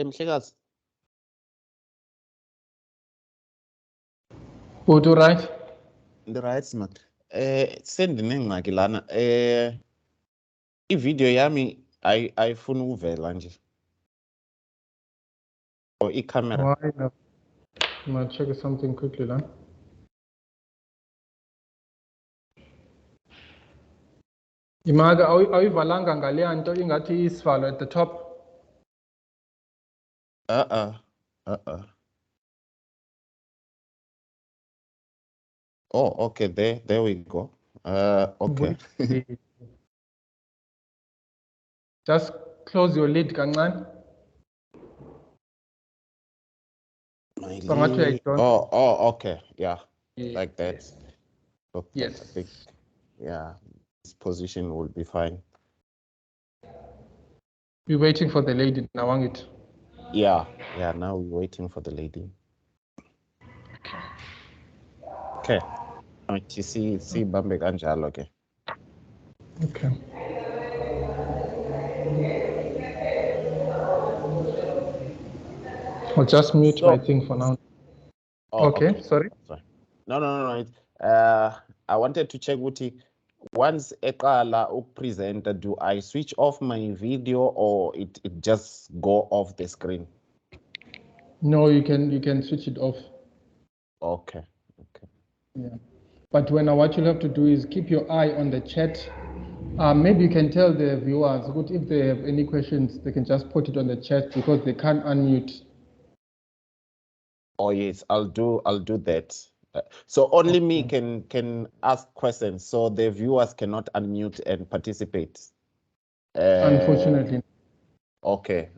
Mhlekazi. Would you right? Right man. Sendinengxaki lana. I-video yami ayifuni ukuvela nje. Or i-camera. Why not? I'm gonna check something quickly now. Imaga ayivalanga ngale nto ingathi isivalo at the top. Oh, okay, there we go. Okay. Just close your lid kancane. My Bangathi lid. uyayidonsa. Oh, okay, yeah, Yes, like that. yes. Okay, Yes. I think, yeah, this position will be fine. We're waiting for the lady now, it. Yeah, now we're waiting for the lady. Okay. You see Bambe kanjalo ke. Okay. I'll just mute my thing for now. Oh, okay, sorry. No. I wanted to check with you. Once eqala presenter, do I switch off my video or it just go off the screen? No, you can switch it off. Okay. Yeah. But what you'll have to do is keep your eye on the chat. Maybe you can tell the viewers if they have any questions, they can just put it on the chat because they can't unmute. Oh yes, I'll do that. So only me can ask questions, so the viewers cannot unmute and participate. Unfortunately. Okay,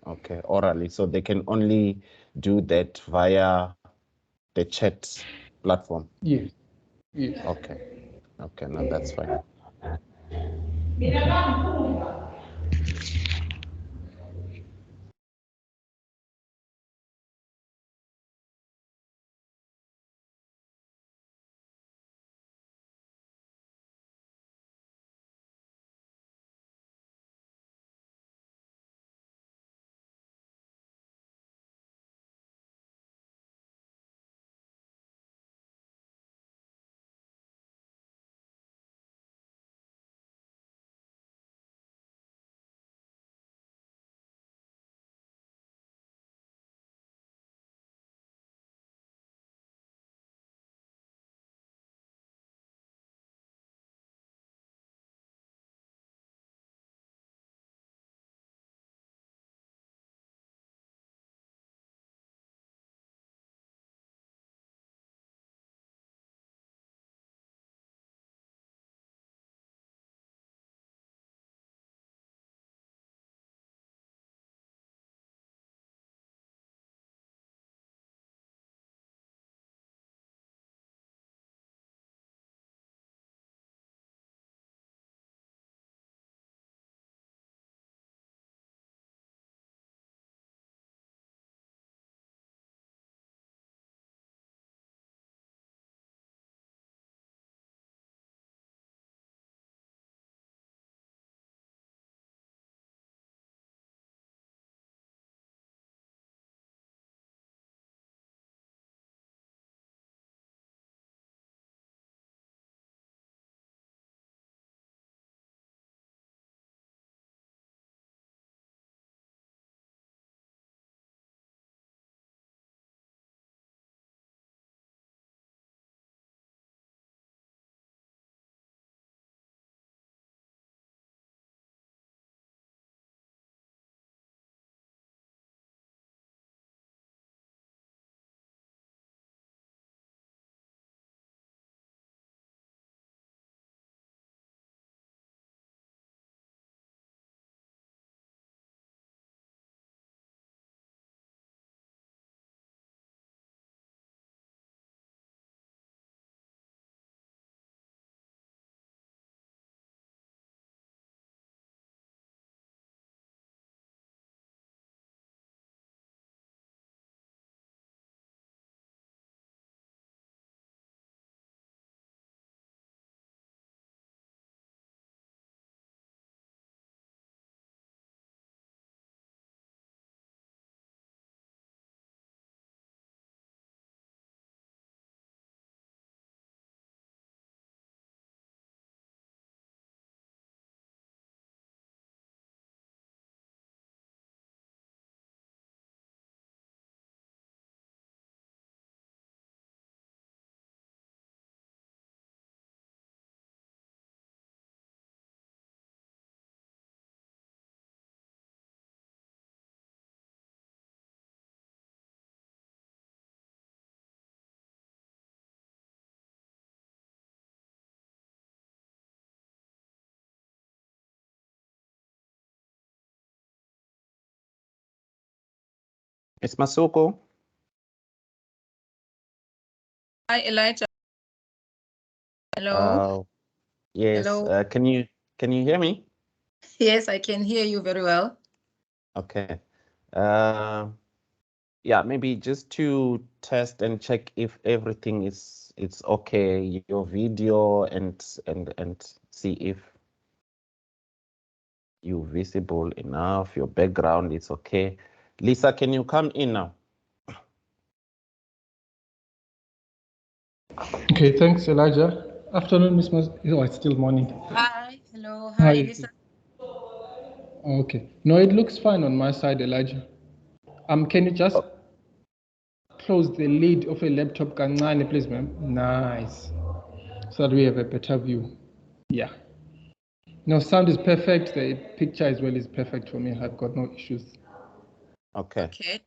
orally. So they can only do that via the chat platform. Yes. Okay, now that's fine. Miss Masuku? Hi, Elijah. Hello. Yes. Hello. Can you hear me? Yes, I can hear you very well. Okay. Yeah, maybe just to test and check if everything is okay, your video and see if you're visible enough, your background is okay. Lisa, can you come in now? Okay, thanks, Elijah. Afternoon, Miss Mas. Oh, it's still morning. Hi. Hello. Hi, Lisa. Okay. No, it looks fine on my side, Elijah. Can you just close the lid of a laptop, kancane, please, ma'am? Nice. So that we have a better view. Yeah. No, sound is perfect. The picture as well is perfect for me. I've got no issues. Okay. Okay.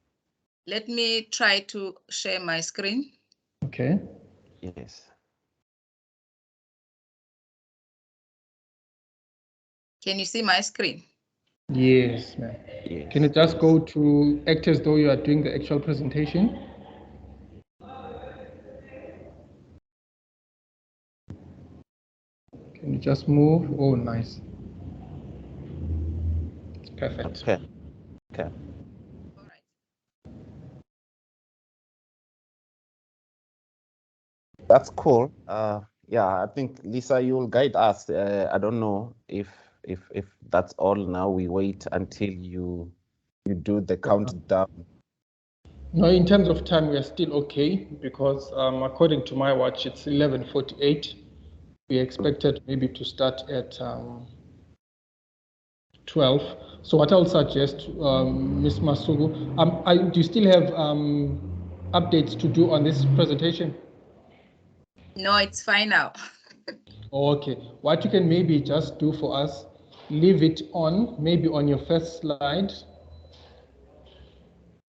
Let me try to share my screen. Okay. Yes. Can you see my screen? Yes, ma'am. Yes. Can you just go to act as though you are doing the actual presentation? Can you just move? Oh, nice. Perfect. Okay. Okay. All right. That's cool. Yeah, I think Lisa, you'll guide us. I don't know if that's all now. We wait until you do the countdown. No, in terms of time, we are still okay because according to my watch, it's 11:48. We expected maybe to start at 12. So what I'll suggest, Ms. Masugu, do you still have updates to do on this presentation? No, it's fine now. Okay. What you can maybe just do for us, leave it on, maybe on your first slide,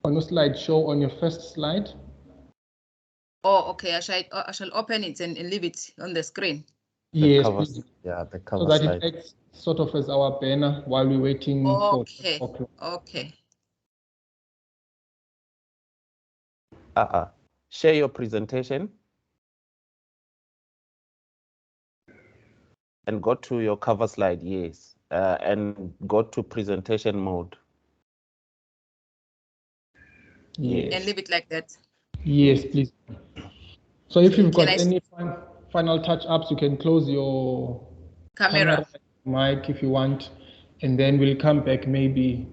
on a slideshow on your first slide. Oh, okay. I shall open it and leave it on the screen. Yes, cover, please. yeah, the So cover that slide. it acts sort of as our banner while we're waiting for. Okay. Okay. Share your presentation and go to your cover slide. Yes, and go to presentation mode. Yes. And leave it like that. Yes, please. So if you've got Can I any final touch-ups, you can close your camera? mic if you want, and then we'll come back maybe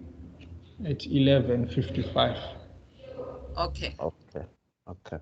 at 11:55. Okay. Okay. Okay.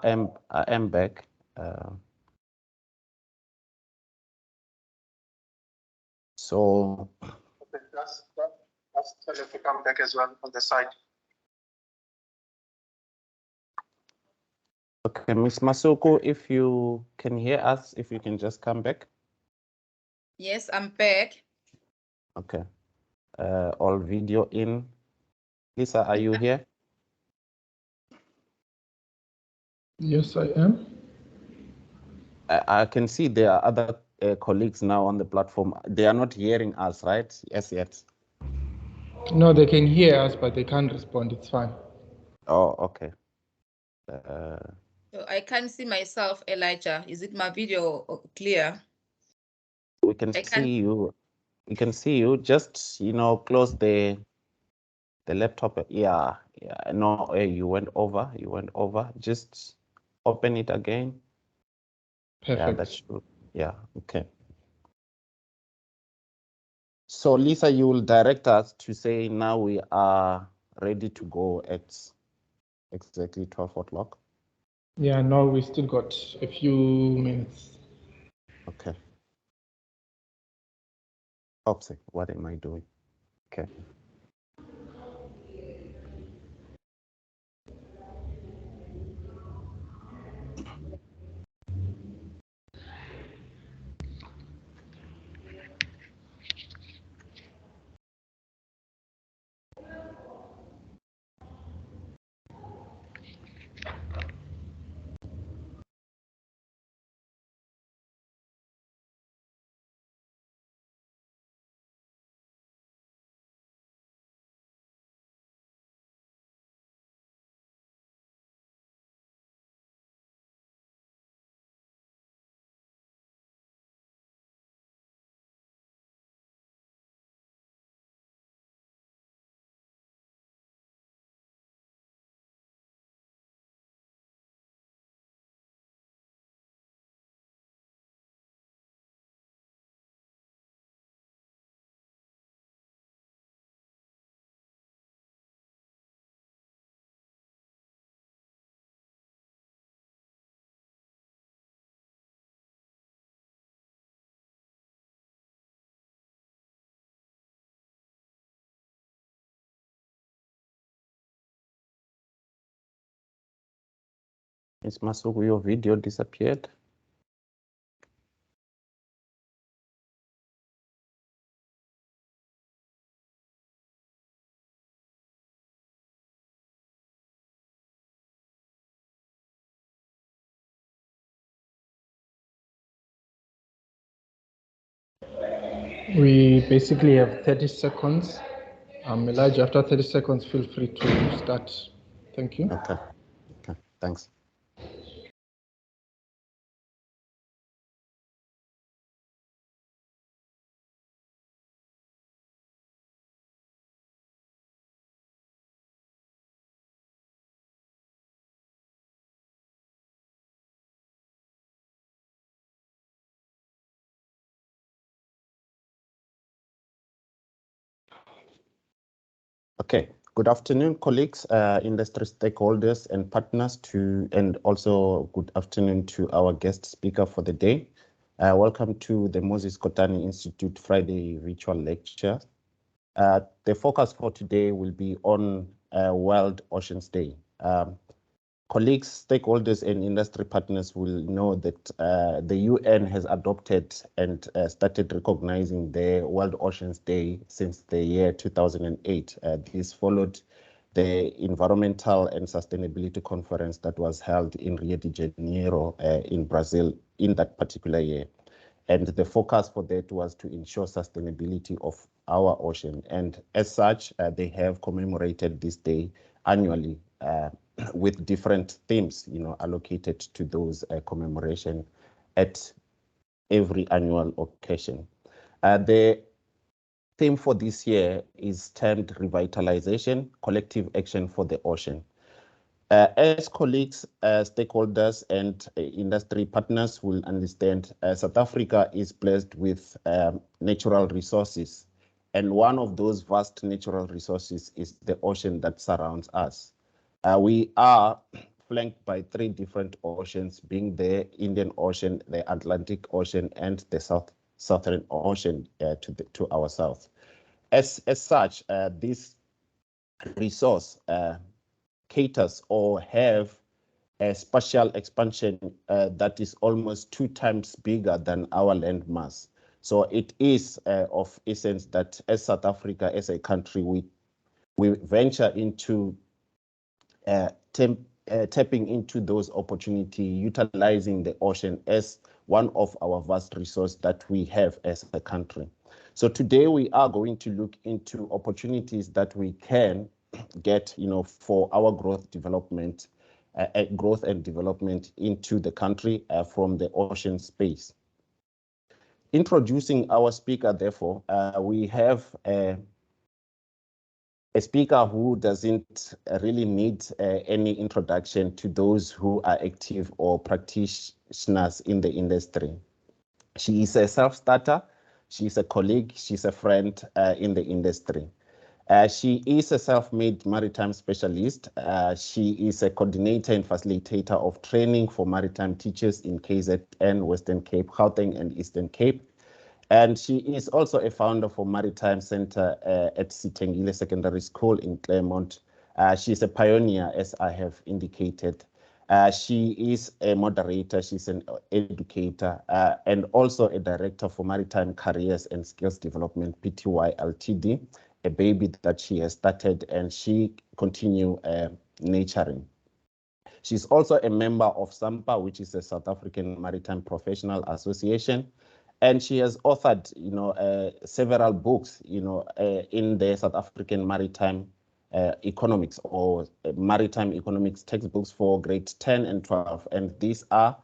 am back. So okay, that's tell her to come back as well on the side. okay, Ms. Masuku, if you can hear us, if you can just come back. Yes, I'm back. Okay. All video in. Lisa, are you here? Yes, I am. I can see there are other colleagues now on the platform. They are not hearing us, right? Yes, yet. No, they can hear us, but they can't respond. It's fine. Oh, okay. So I can't see myself, Elijah. Is it my video clear? We can see you. We can see you. Just, close the laptop. Yeah. No, you went over. You went over. Just open it again. Perfect. Yeah, that should. Yeah. Okay. So Lisa, you will direct us to say now we are ready to go at exactly 12 o'clock. Yeah, no, we still got a few minutes. Okay. Oops, what am I doing? Okay. Ms. Masuku, your video disappeared. We basically have 30 seconds. Elijah, after 30 seconds, feel free to start. Thank you. Okay. Okay. Thanks. Okay. Good afternoon, colleagues, industry stakeholders and partners and also good afternoon to our guest speaker for the day. Welcome to the Moses Kotane Institute Friday virtual lecture. The focus for today will be on World Oceans Day. Colleagues, stakeholders, and industry partners will know that the UN has adopted and started recognizing the World Oceans Day since the year 2008. This followed the Environmental and Sustainability Conference that was held in Rio de Janeiro in Brazil in that particular year. And the focus for that was to ensure sustainability of our ocean. And as such, they have commemorated this day annually with different themes, allocated to those commemoration at every annual occasion. The theme for this year is termed Revitalization, Collective Action for the Ocean. As colleagues, stakeholders, and industry partners will understand, South Africa is blessed with natural resources. And one of those vast natural resources is the ocean that surrounds us. We are flanked by 3 different oceans, being the Indian Ocean, the Atlantic Ocean, and the Southern Ocean to our south. As such, this resource caters or have a spatial expansion that is almost 2 times bigger than our land mass. So it is of essence that as South Africa, as a country, we venture into tapping into those opportunities, utilizing the ocean as one of our vast resources that we have as a country. So today we are going to look into opportunities that we can get, for our growth and development into the country from the ocean space. Introducing our speaker, therefore, we have a speaker who doesn't really need any introduction to those who are active or practitioners in the industry. She is a self-starter, she's a colleague, she's a friend in the industry. She is a self-made maritime specialist. She is a coordinator and facilitator of training for maritime teachers in KZN, Western Cape, Gauteng, and Eastern Cape. And she is also a founder for Maritime Center at Sitengile Secondary School in Claremont. She's a pioneer, as I have indicated. She is a moderator, she's an educator, and also a director for Maritime Careers and Skills Development, PTY Ltd, a baby that she has started and she continue nurturing. She's also a member of SAMPA, which is a South African Maritime Professional Association. And she has authored, several books, in the South African maritime economics or maritime economics textbooks for grade 10 and 12. And these are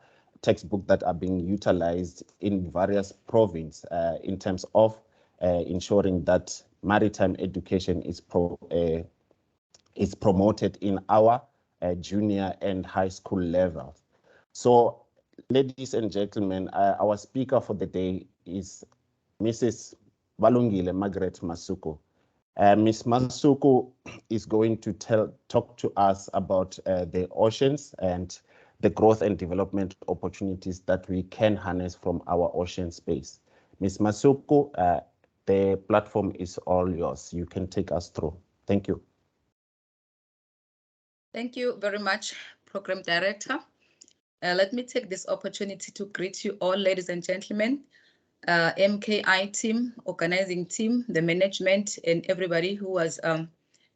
textbooks that are being utilized in various provinces in terms of ensuring that maritime education is promoted in our junior and high school levels. So, ladies and gentlemen, our speaker for the day is Mrs. Balungile Margaret Masuku. Ms. Masuku is going to talk to us about the oceans and the growth and development opportunities that we can harness from our ocean space. Ms. Masuku, the platform is all yours. You can take us through. Thank you. Thank you very much, Program Director. Let me take this opportunity to greet you all, ladies and gentlemen, MKI team, organizing team, the management, and everybody who was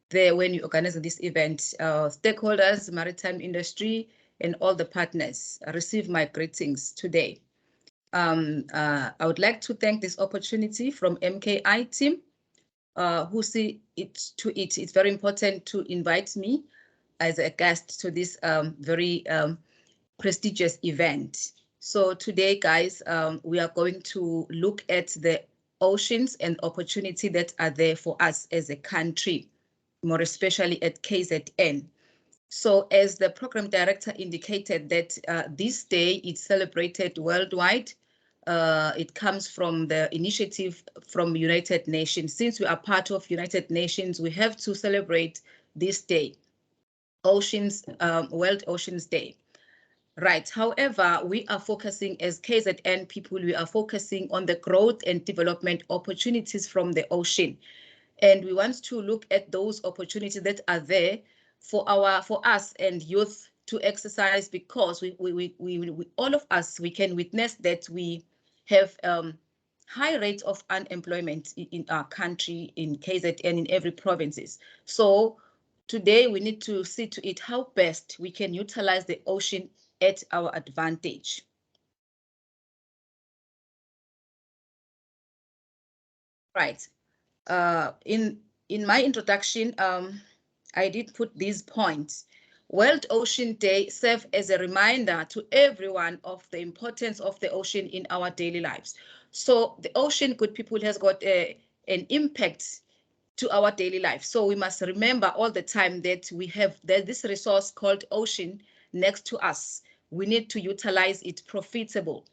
there when you organized this event, stakeholders, maritime industry, and all the partners. receive my greetings today. I would like to thank this opportunity from MKI team, who see it's very important to invite me as a guest to this very prestigious event. So today, guys, we are going to look at the oceans and opportunity that are there for us as a country, more especially at KZN. So as the program director indicated that this day is celebrated worldwide. It comes from the initiative from United Nations. Since we are part of United Nations, we have to celebrate this day, World Oceans Day. Right. However, we are focusing as KZN people, we are focusing on the growth and development opportunities from the ocean. And we want to look at those opportunities that are there for us and youth to exercise, because we all of us, we can witness that we have high rates of unemployment in our country, in KZN, in every provinces. So today we need to see to it how best we can utilize the ocean at our advantage. Right. In my introduction, I did put these points. World Ocean Day serves as a reminder to everyone of the importance of the ocean in our daily lives. So the ocean, good people, has got an impact to our daily life. So we must remember all the time that we have this resource called ocean next to us. We need to utilize it profitable.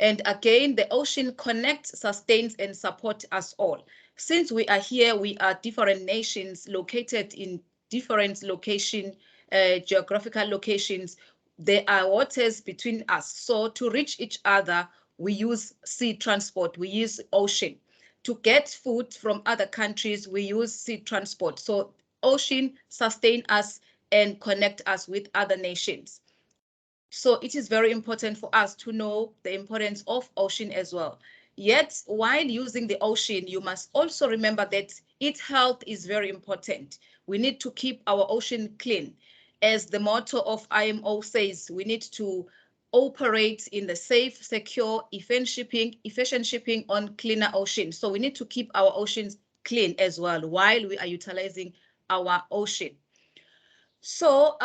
And again, the ocean connects, sustains, and supports us all. Since we are here, we are different nations located in different locations geographical locations, there are waters between us. So to reach each other, we use sea transport, we use ocean. To get food from other countries, we use sea transport. So ocean sustain us and connect us with other nations. So it is very important for us to know the importance of ocean as well. Yet, while using the ocean, you must also remember that its health is very important. We need to keep our ocean clean. As the motto of IMO says, we need to operate in the safe, secure, efficient shipping on cleaner oceans. So we need to keep our oceans clean as well while we are utilizing our ocean. So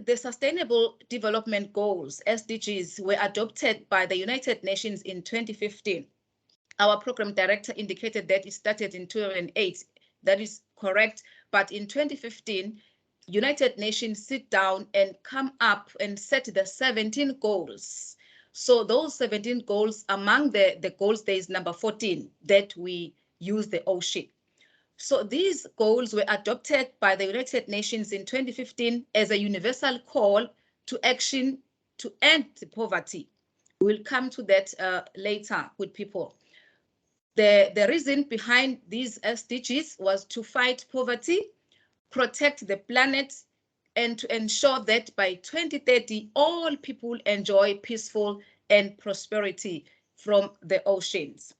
the Sustainable Development Goals, SDGs, were adopted by the United Nations in 2015. Our program director indicated that it started in 2008. That is correct. But in 2015, United Nations sit down and come up and set the 17 goals. So those 17 goals, among the goals, there is number 14, that we use the ocean. So these goals were adopted by the United Nations in 2015 as a universal call to action to end poverty. We'll come to that later with people. The reason behind these SDGs was to fight poverty, protect the planet, and to ensure that by 2030, all people enjoy peaceful and prosperity from the oceans.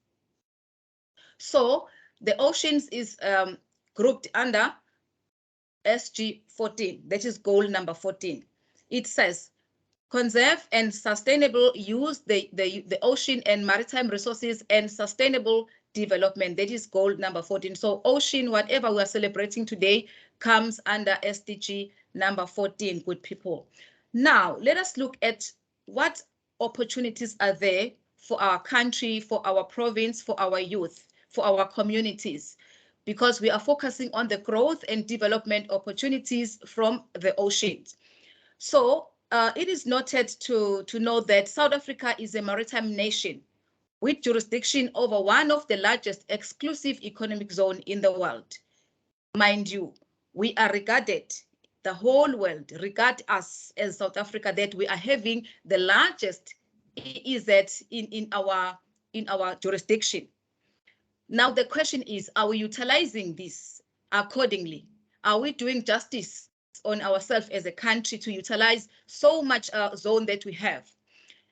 So the oceans is grouped under SG 14, that is goal number 14. It says, conserve and sustainable use the ocean and maritime resources and sustainable development. That is goal number 14. So ocean, whatever we are celebrating today, comes under SDG number 14, good people. Now, let us look at what opportunities are there for our country, for our province, for our youth, for our communities, because we are focusing on the growth and development opportunities from the oceans. So it is noted to know that South Africa is a maritime nation with jurisdiction over one of the largest exclusive economic zone in the world. Mind you, we are regarded, the whole world regard us as South Africa, that we are having the largest EEZ in our jurisdiction. Now the question is, are we utilizing this accordingly? Are we doing justice on ourselves as a country to utilize so much zone that we have?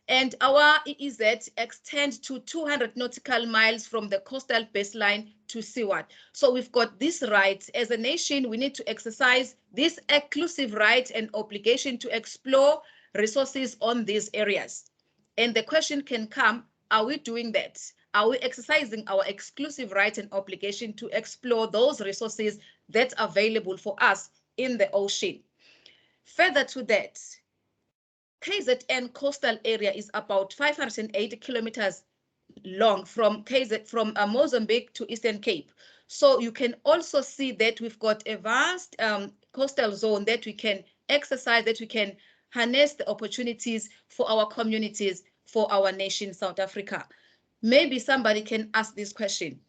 And our EEZ extends to 200 nautical miles from the coastal baseline to seaward. So we've got this right. As a nation, we need to exercise this exclusive right and obligation to explore resources on these areas. And the question can come, are we doing that? Are we exercising our exclusive right and obligation to explore those resources that are available for us in the ocean? Further to that, KZN coastal area is about 580 kilometers long from Mozambique to Eastern Cape. So you can also see that we've got a vast coastal zone that we can exercise, that we can harness the opportunities for our communities, for our nation, South Africa. Maybe somebody can ask this question.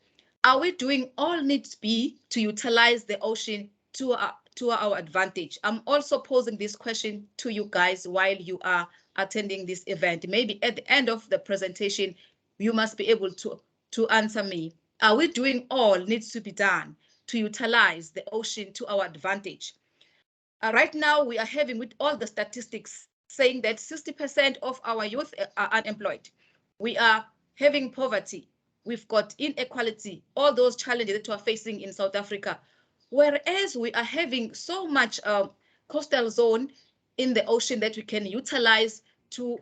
Are we doing all needs be to utilize the ocean to our advantage? I'm also posing this question to you guys while you are attending this event. Maybe at the end of the presentation, you must be able to answer me. Are we doing all needs to be done to utilize the ocean to our advantage? Right now, we are having with all the statistics saying that 60% of our youth are unemployed. We are having poverty. We've got inequality, all those challenges that we are facing in South Africa. Whereas we are having so much coastal zone in the ocean that we can utilize to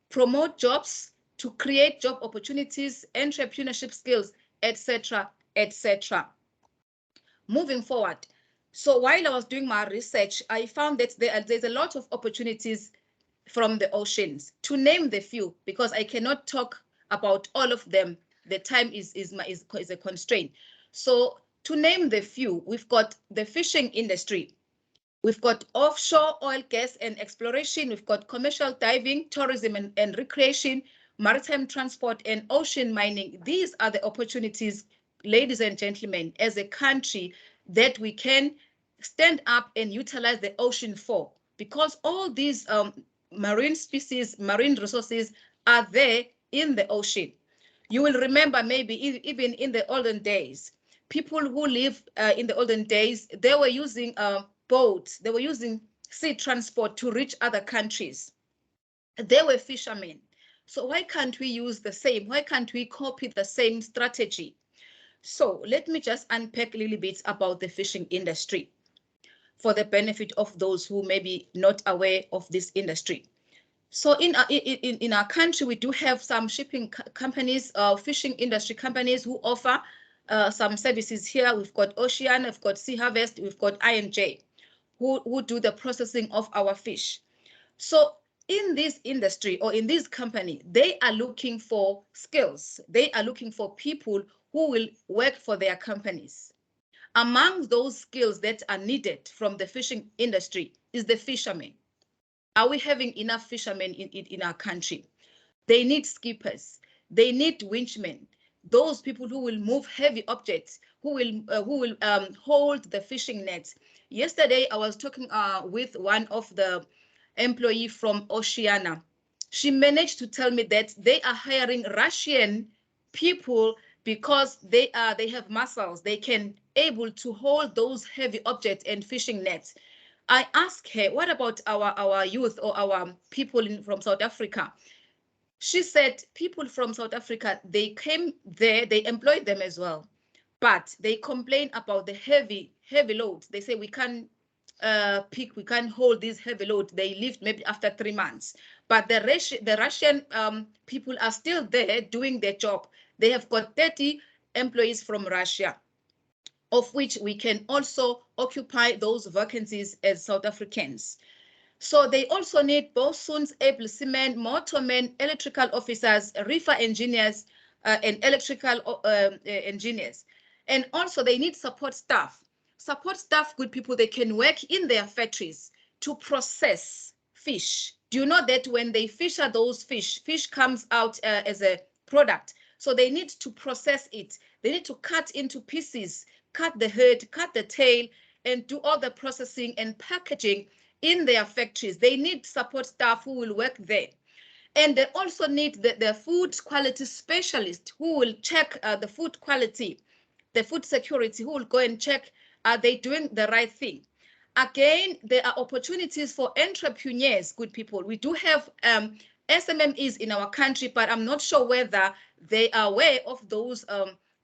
promote jobs, to create job opportunities, entrepreneurship skills, etc., etc. Moving forward, so while I was doing my research, I found that there's a lot of opportunities from the oceans. To name the few, because I cannot talk about all of them, the time is a constraint. So to name the few, we've got the fishing industry, we've got offshore oil, gas and exploration, we've got commercial diving, tourism and recreation, maritime transport and ocean mining. These are the opportunities, ladies and gentlemen, as a country that we can stand up and utilize the ocean for, because all these marine species, marine resources are there in the ocean. You will remember maybe even in the olden days, people who live in the olden days, they were using boats, they were using sea transport to reach other countries. They were fishermen. So why can't we use the same? Why can't we copy the same strategy? So let me just unpack a little bit about the fishing industry for the benefit of those who may be not aware of this industry. So in our country, we do have some shipping companies, fishing industry companies who offer some services here. We've got Ocean, we've got Sea Harvest, we've got I&J, who do the processing of our fish. So in this industry or in this company, they are looking for skills. They are looking for people who will work for their companies. Among those skills that are needed from the fishing industry is the fishermen. Are we having enough fishermen in our country? They need skippers. They need winchmen. Those people who will move heavy objects, who will hold the fishing nets. Yesterday, I was talking with one of the employees from Oceana. She managed to tell me that they are hiring Russian people because they have muscles. They can able to hold those heavy objects and fishing nets. I asked her, what about our youth or our people from South Africa? She said people from South Africa, they came there, they employed them as well, but they complain about the heavy loads. They say we can't pick, we can't hold this heavy load. They leave maybe after 3 months. But the Russian people are still there doing their job. They have got 30 employees from Russia, of which we can also occupy those vacancies as South Africans. So they also need bosuns, able seamen, motormen, electrical officers, reefer engineers, and electrical engineers. And also they need support staff. Support staff, good people, they can work in their factories to process fish. Do you know that when they fish those fish comes out as a product? So they need to process it. They need to cut into pieces, cut the head, cut the tail, and do all the processing and packaging in their factories. They need support staff who will work there. And they also need the food quality specialist who will check the food quality, the food security, who will go and check, are they doing the right thing? Again, there are opportunities for entrepreneurs, good people. We do have SMMEs in our country, but I'm not sure whether they are aware of those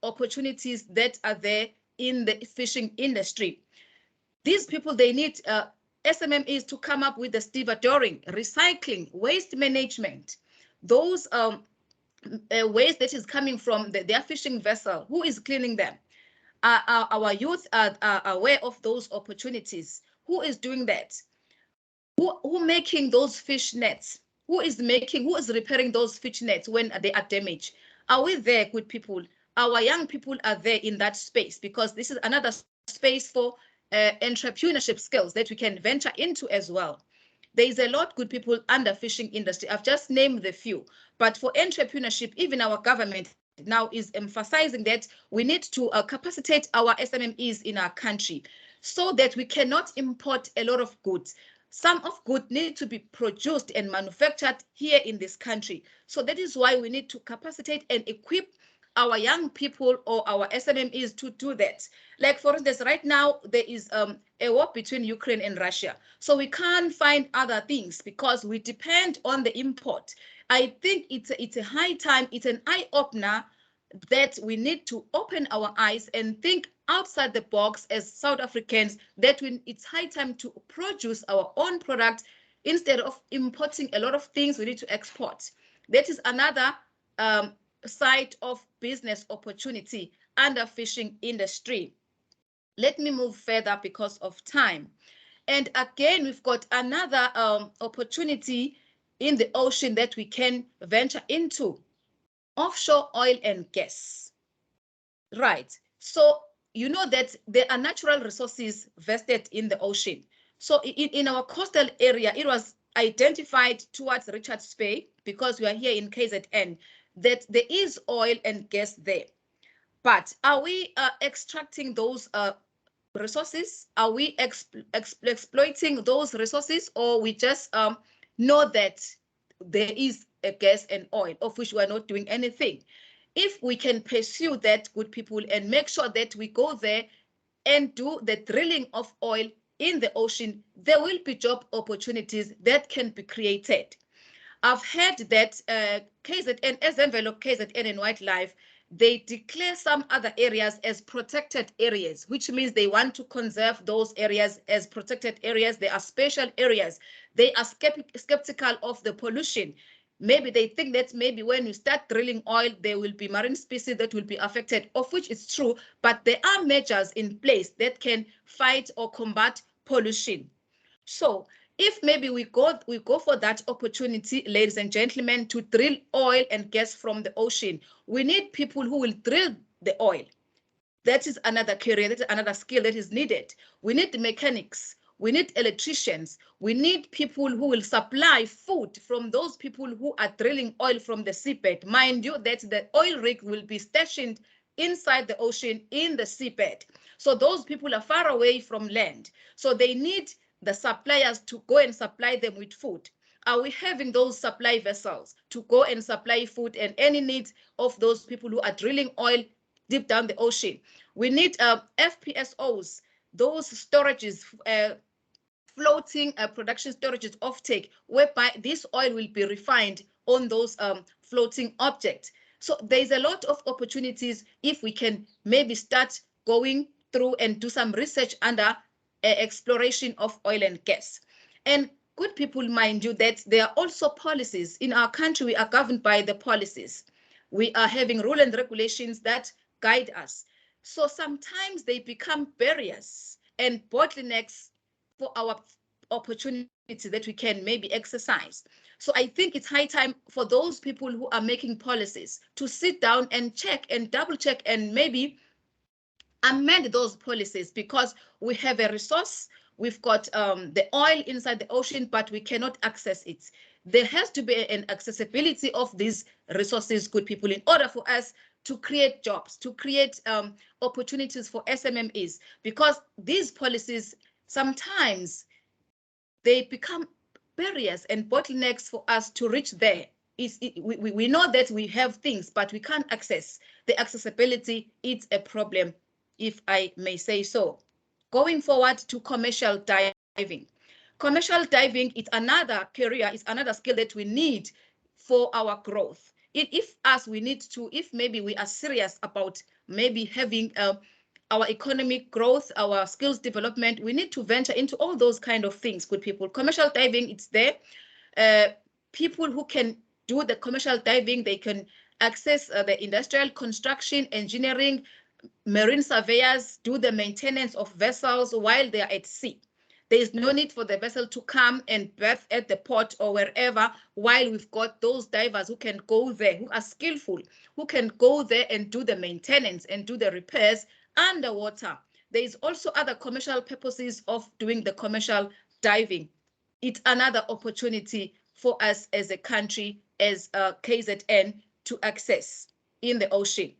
opportunities that are there in the fishing industry. These people, they need SMMEs to come up with the stevedoring, recycling, waste management, those waste that is coming from their fishing vessel. Who is cleaning them? Our youth are aware of those opportunities. Who is doing that? Who making those fish nets? Who is repairing those fish nets when they are damaged? Are we there, good people? Our young people are there in that space, because this is another space for entrepreneurship skills that we can venture into as well. There is a lot, good people, under fishing industry. I've just named the few, but for entrepreneurship, even our government now is emphasizing that we need to capacitate our SMMEs in our country so that we cannot import a lot of goods. Some of goods need to be produced and manufactured here in this country. So that is why we need to capacitate and equip our young people or our SMMEs to do that. Like, for instance, right now, there is a war between Ukraine and Russia. So we can't find other things because we depend on the import. I think it's a high time, it's an eye-opener that we need to open our eyes and think outside the box as South Africans, that it's high time to produce our own product instead of importing a lot of things we need to export. That is another side of business opportunity under fishing industry. Let me move further because of time. And again, we've got another opportunity in the ocean that we can venture into: offshore oil and gas. Right. So you know that there are natural resources vested in the ocean. So in our coastal area, it was identified towards Richards Bay, because we are here in KZN, that there is oil and gas there. But are we extracting those resources? Are we exploiting those resources, or we just know that there is a gas and oil of which we are not doing anything? If we can pursue that, good people, and make sure that we go there and do the drilling of oil in the ocean, there will be job opportunities that can be created. I've heard that KZN, as envelope KZN and Wildlife, they declare some other areas as protected areas, which means they want to conserve those areas as protected areas. They are special areas. They are skeptical of the pollution. Maybe they think that maybe when you start drilling oil, there will be marine species that will be affected, of which is true, but there are measures in place that can fight or combat pollution. So if maybe we go for that opportunity, ladies and gentlemen, to drill oil and gas from the ocean, we need people who will drill the oil. That is another career, that is another skill that is needed. We need the mechanics, we need electricians, we need people who will supply food from those people who are drilling oil from the seabed. Mind you that the oil rig will be stationed inside the ocean in the seabed. So those people are far away from land. So they need the suppliers to go and supply them with food. Are we having those supply vessels to go and supply food and any needs of those people who are drilling oil deep down the ocean? We need FPSOs, those storages, floating production storages offtake, whereby this oil will be refined on those floating objects. So there's a lot of opportunities if we can maybe start going through and do some research under exploration of oil and gas. And good people, mind you, that there are also policies. In our country, we are governed by the policies. We are having rules and regulations that guide us. So sometimes they become barriers and bottlenecks for our opportunity that we can maybe exercise. So I think it's high time for those people who are making policies to sit down and check and double check and maybe amend those policies, because we have a resource. We've got the oil inside the ocean, but we cannot access it. There has to be an accessibility of these resources, good people, in order for us to create jobs, to create opportunities for SMMEs, because these policies sometimes they become barriers and bottlenecks for us to reach there. We know that we have things, but we can't access. The accessibility, it's a problem, if I may say so. Going forward to commercial diving. Commercial diving is another career, is another skill that we need for our growth. If maybe we are serious about maybe having our economic growth, our skills development, we need to venture into all those kind of things, good people. Commercial diving, it's there. People who can do the commercial diving, they can access the industrial construction, engineering, marine surveyors, do the maintenance of vessels while they are at sea. There is no need for the vessel to come and berth at the port or wherever, while we've got those divers who can go there, who are skillful, who can go there and do the maintenance and do the repairs underwater. There is also other commercial purposes of doing the commercial diving. It's another opportunity for us as a country, as KZN, to access in the ocean.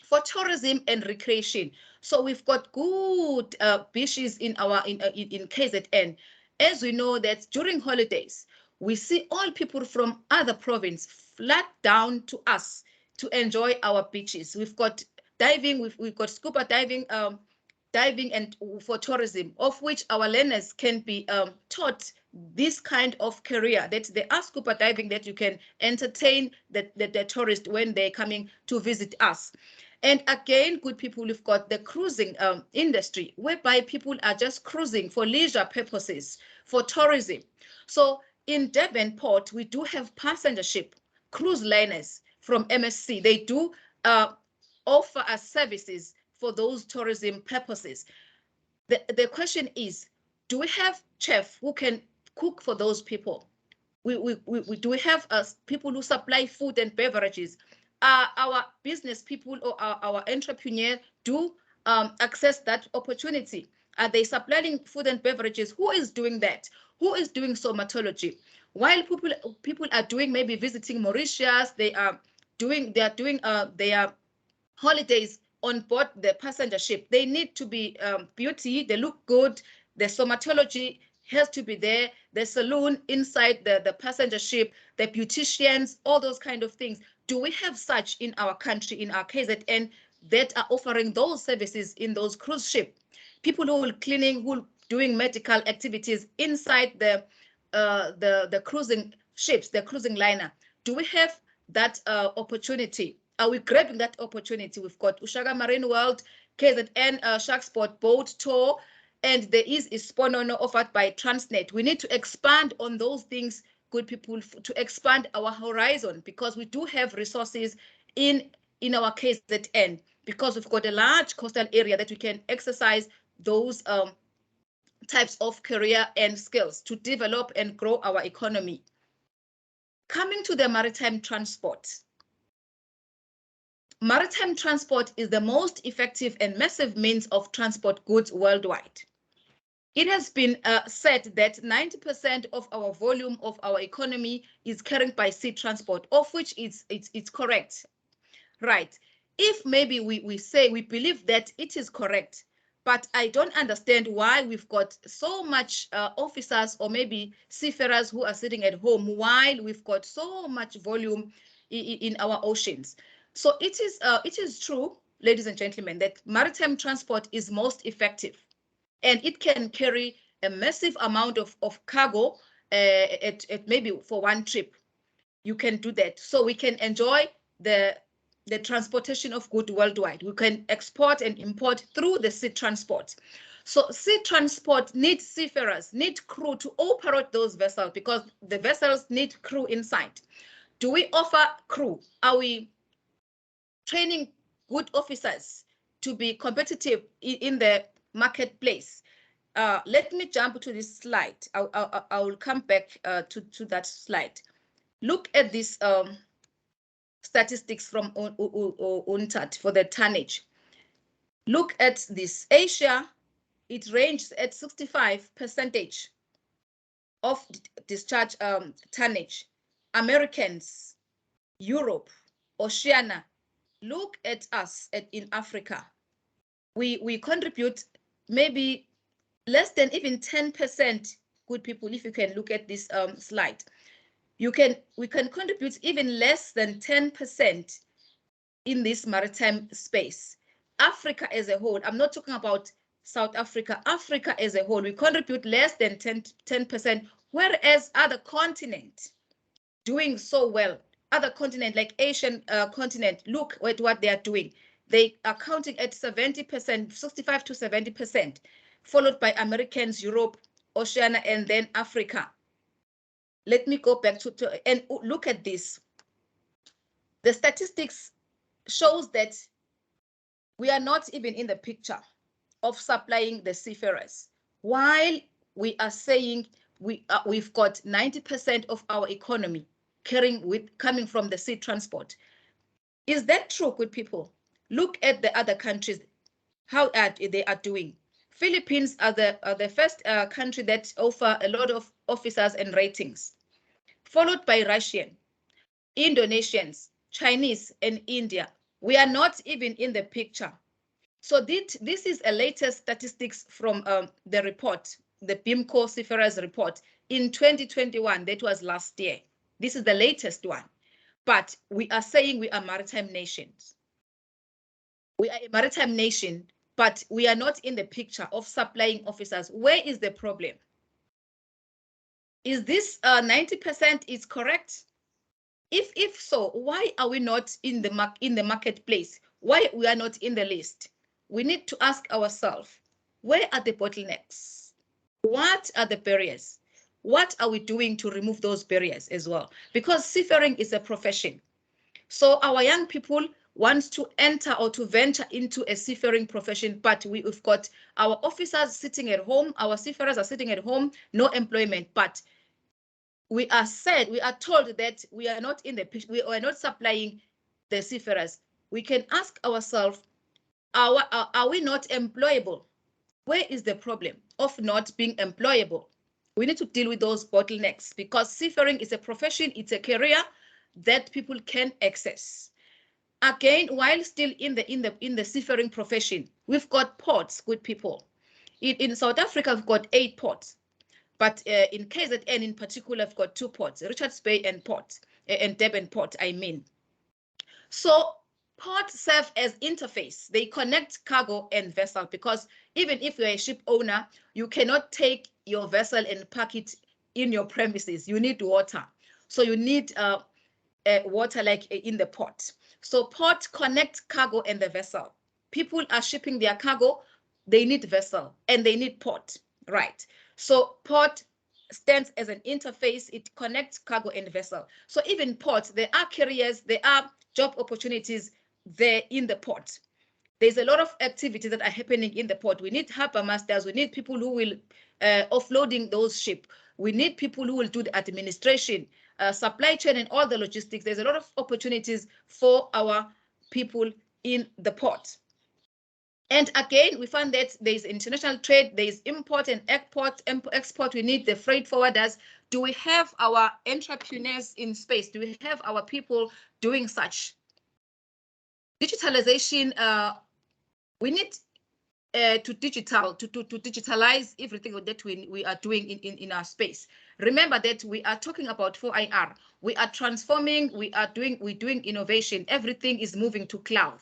For tourism and recreation, so we've got good beaches in KZN. As we know that during holidays, we see all people from other provinces flood down to us to enjoy our beaches. We've got diving, we've got scuba diving, diving and for tourism, of which our learners can be taught this kind of career, that there are scuba diving that you can entertain the tourists when they're coming to visit us. And again, good people, we've got the cruising industry, whereby people are just cruising for leisure purposes, for tourism. So in Durban Port, we do have passenger ship cruise liners from MSC. They do offer us services for those tourism purposes. The question is, do we have chefs who can cook for those people? Do we have people who supply food and beverages? Our business people or our entrepreneurs do access that opportunity? Are they supplying food and beverages? Who is doing that? Who is doing somatology? While people are doing maybe visiting Mauritius, they are doing their holidays on board the passenger ship. They need to be beauty, they look good, the stomatology has to be there, the saloon inside the passenger ship, the beauticians, all those kind of things. Do we have such in our country, in our KZN, that are offering those services in those cruise ship? People who will cleaning, who doing medical activities inside the cruising ships, the cruising liner. Do we have that opportunity? Are we grabbing that opportunity? We've got Ushaga Marine World, KZN Shark Sport Boat Tour, and there is Isponono offered by Transnet. We need to expand on those things, good people, to expand our horizon, because we do have resources in our KZN, because we've got a large coastal area that we can exercise those types of career and skills to develop and grow our economy. Coming to the maritime transport. Maritime transport is the most effective and massive means of transport goods worldwide. It has been said that 90% of our volume of our economy is carried by sea transport, of which it's correct, right? If maybe we say we believe that it is correct, but I don't understand why we've got so much officers or maybe seafarers who are sitting at home while we've got so much volume in our oceans. So it is true, ladies and gentlemen, that maritime transport is most effective, and it can carry a massive amount of cargo at maybe for one trip. You can do that. So we can enjoy the transportation of goods worldwide. We can export and import through the sea transport. So sea transport needs seafarers, need crew to operate those vessels, because the vessels need crew inside. Do we offer crew? Are we training good officers to be competitive in the marketplace? Let me jump to this slide. I will come back to that slide. Look at this statistics from UNTAD for the tonnage. Look at this. Asia, it ranges at 65% of discharge tonnage. Americans, Europe, Oceania. Look at us in Africa. We contribute maybe less than even 10%, good people, if you can look at this slide. We can contribute even less than 10% in this maritime space. Africa as a whole, I'm not talking about South Africa, Africa as a whole, we contribute less than 10%, whereas other continents doing so well. Other continent like Asian continent, look at what they are doing. They are counting at 70%, 65 to 70%, followed by Americans, Europe, Oceania, and then Africa. Let me go back to and look at this. The statistics shows that we are not even in the picture of supplying the seafarers, while we are saying we've got 90% of our economy coming from the sea transport. Is that true, good people? Look at the other countries, how they are doing. Philippines are the first country that offer a lot of officers and ratings, followed by Russian, Indonesians, Chinese, and India. We are not even in the picture. So this is a latest statistics from the report, the BIMCO Seafarers report in 2021. That was last year. This is the latest one. But we are saying we are maritime nations. We are a maritime nation, but we are not in the picture of supplying officers. Where is the problem? Is this 90% is correct? If so, why are we not in the marketplace? Why we are not in the list? We need to ask ourselves, where are the bottlenecks? What are the barriers? What are we doing to remove those barriers as well? Because seafaring is a profession. So our young people want to enter or to venture into a seafaring profession, but we've got our officers sitting at home, our seafarers are sitting at home, no employment. But we are told that we are not in the picture, we are not supplying the seafarers. We can ask ourselves, are we not employable? Where is the problem of not being employable? We need to deal with those bottlenecks, because seafaring is a profession, it's a career that people can access. Again, while still in the seafaring profession, we've got ports, good people. In South Africa, we've got 8 ports, but in KZN in particular, we've got 2 ports, Richards Bay and Durban Port, I mean. So ports serve as interface. They connect cargo and vessel, because even if you're a ship owner, you cannot take your vessel and park it in your premises. You need water. So you need water like in the port. So port connect cargo and the vessel. People are shipping their cargo, they need vessel and they need port, right? So port stands as an interface. It connects cargo and vessel. So even ports, there are carriers, there are job opportunities there in the port. There's a lot of activities that are happening in the port. We need harbor masters. We need people who will offloading those ships. We need people who will do the administration, supply chain, and all the logistics. There's a lot of opportunities for our people in the port. And again, we found that there's international trade, there's import and export. We need the freight forwarders. Do we have our entrepreneurs in space? Do we have our people doing such? Digitalization, we need to digitalize everything that we are doing in our space. Remember that we are talking about 4IR. We are transforming, we're doing innovation. Everything is moving to cloud.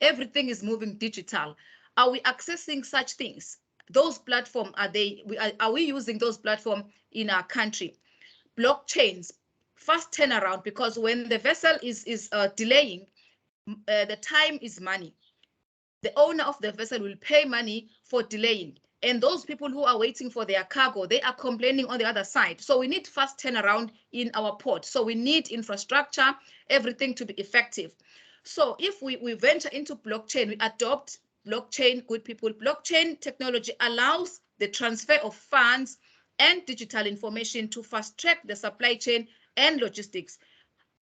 Everything is moving digital. Are we accessing such things? Those platforms, are we using those platforms in our country? Blockchains, fast turnaround, because when the vessel is delaying, the time is money. The owner of the vessel will pay money for delaying. And those people who are waiting for their cargo, they are complaining on the other side. So we need fast turnaround in our port. So we need infrastructure, everything to be effective. So if we venture into blockchain, we adopt blockchain, good people. Blockchain technology allows the transfer of funds and digital information to fast track the supply chain and logistics.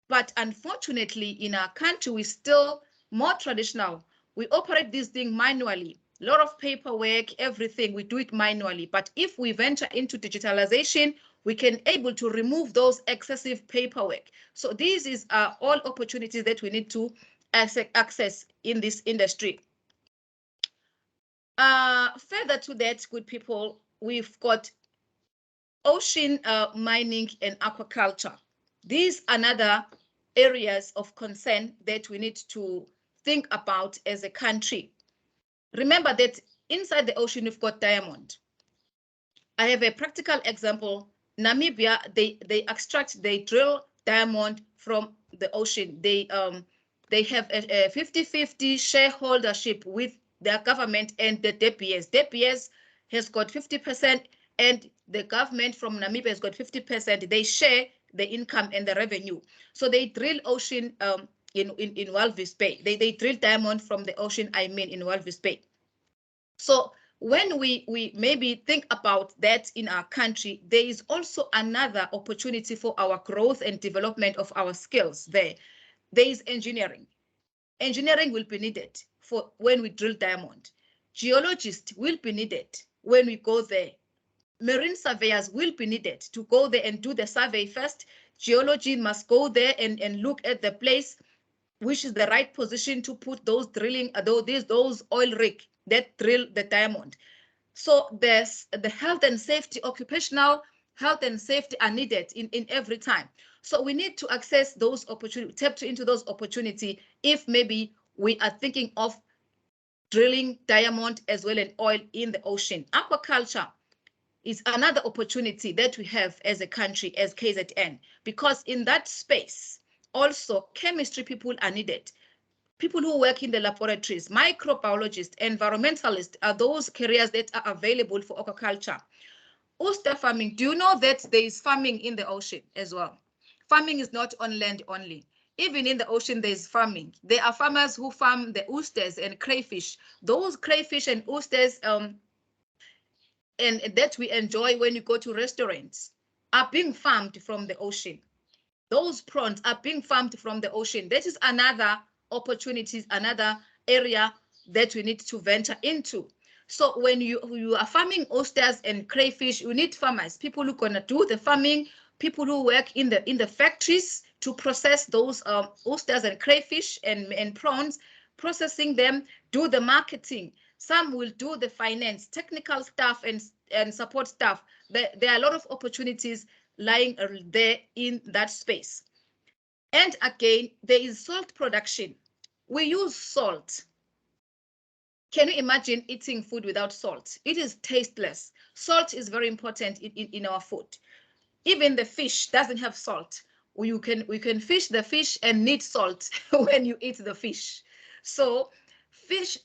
But unfortunately, in our country, we're still more traditional. We operate this thing manually. A lot of paperwork, everything, we do it manually. But if we venture into digitalization, we can able to remove those excessive paperwork. So these is all opportunities that we need to access in this industry. Further to that, good people, we've got ocean mining and aquaculture. These are another areas of concern that we need to think about as a country. Remember that inside the ocean, we've got diamond. I have a practical example. Namibia, they drill diamond from the ocean. They have a 50-50 shareholdership with their government and the DPS. DPS has got 50% and the government from Namibia has got 50%. They share the income and the revenue. So they drill ocean in Walvis Bay. They drill diamond from the ocean, I mean, in Walvis Bay. So when we maybe think about that in our country, there is also another opportunity for our growth and development of our skills there. There is engineering. Engineering will be needed for when we drill diamond. Geologists will be needed when we go there. Marine surveyors will be needed to go there and do the survey first. Geology must go there and look at the place, which is the right position to put those drilling, those oil rig that drill the diamond. So there's the health and safety, occupational health and safety are needed in every time. So we need to access those opportunities, tap into those opportunities if maybe we are thinking of drilling diamond as well as oil in the ocean. Aquaculture is another opportunity that we have as a country, as KZN, because in that space, also chemistry people are needed. People who work in the laboratories, microbiologists, environmentalists are those careers that are available for aquaculture. Oyster farming, do you know that there is farming in the ocean as well? Farming is not on land only. Even in the ocean, there is farming. There are farmers who farm the oysters and crayfish. Those crayfish and oysters and that we enjoy when you go to restaurants are being farmed from the ocean. Those prawns are being farmed from the ocean. That is another opportunity, another area that we need to venture into. So when you are farming oysters and crayfish, you need farmers, people who are gonna do the farming, people who work in the factories to process those oysters and crayfish and prawns, processing them, do the marketing. Some will do the finance, technical stuff and support staff. There are a lot of opportunities lying there in that space. And again, there is salt production. We use salt. Can you imagine eating food without salt? It is tasteless. Salt is very important in our food. Even the fish doesn't have salt. We can fish the fish and need salt when you eat the fish. So fish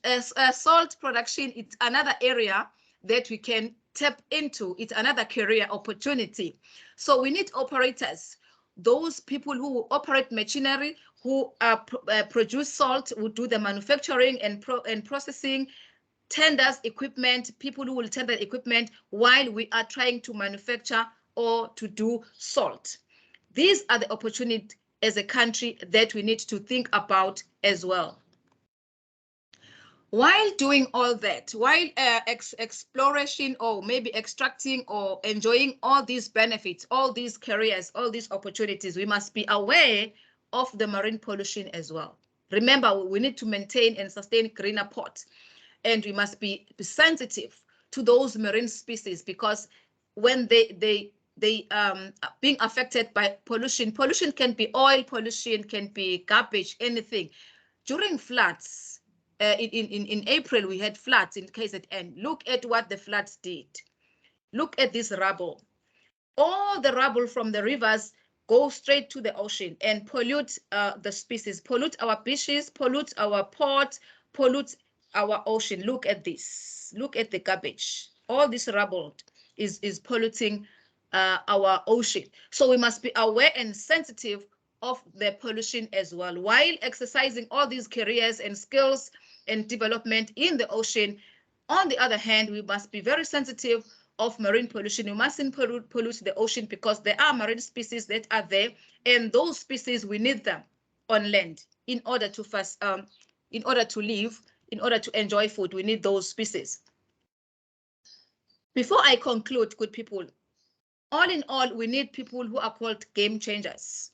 salt production, it's another area that we can tap into. It's another career opportunity. So we need operators, those people who operate machinery, who produce salt, who do the manufacturing and processing, tenders equipment, people who will tender equipment while we are trying to manufacture or to do salt. These are the opportunities as a country that we need to think about as well. While doing all that, while exploration or maybe extracting or enjoying all these benefits, all these careers, all these opportunities, we must be aware of the marine pollution as well. Remember, we need to maintain and sustain greener ports, and we must be sensitive to those marine species, because when they being affected by pollution can be oil pollution, can be garbage, anything. During floods, in April, we had floods in KZN. Look at what the floods did. Look at this rubble. All the rubble from the rivers go straight to the ocean and pollute the species, pollute our beaches, pollute our ports, pollute our ocean. Look at this. Look at the garbage. All this rubble is polluting our ocean. So we must be aware and sensitive of the pollution as well, while exercising all these careers and skills and development in the ocean. On the other hand, we must be very sensitive of marine pollution. We mustn't pollute the ocean, because there are marine species that are there, and those species, we need them on land in order to in order to live, in order to enjoy food. We need those species. Before I conclude, good people, all in all, we need people who are called game changers.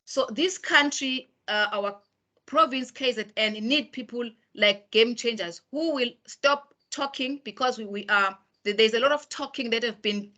So this country, our province KZN, need people like game changers who will stop talking, because there's a lot of talking that have been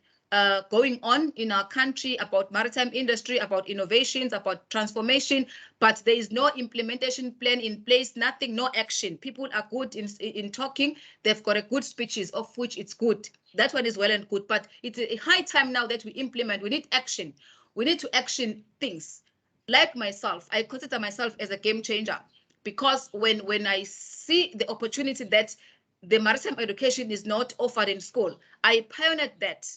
going on in our country about maritime industry, about innovations, about transformation, but there is no implementation plan in place, nothing, no action. People are good in talking. They've got a good speeches, of which it's good. That one is well and good, but it's a high time now that we implement. We need action. We need to action things. Like myself, I consider myself as a game changer, because when I see the opportunity that the maritime education is not offered in school, I pioneered that.